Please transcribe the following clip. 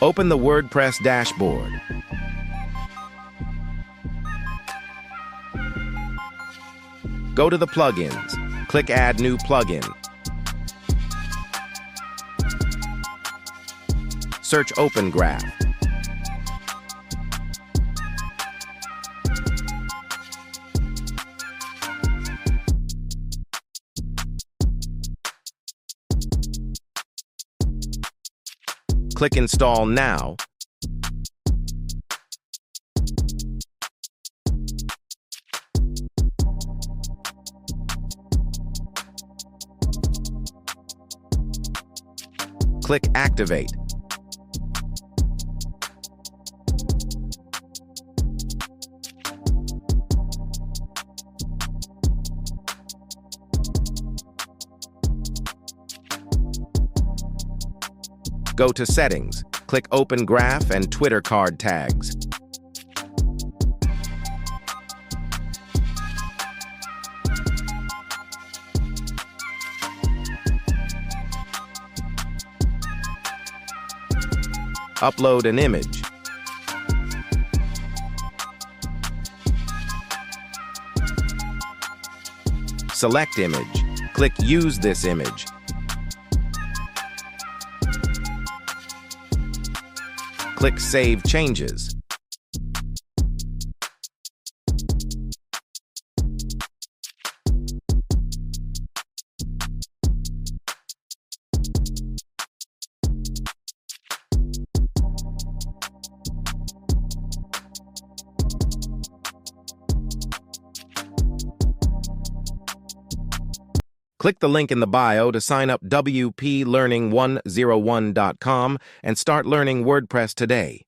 Open the WordPress dashboard. Go to the plugins. Click Add New Plugin. Search Open Graph. Click Install Now. Click Activate. Go to Settings. Click Open Graph and Twitter card tags. Upload an image. Select image. Click Use this image. Click Save Changes. Click the link in the bio to sign up wplearning101.com and start learning WordPress today.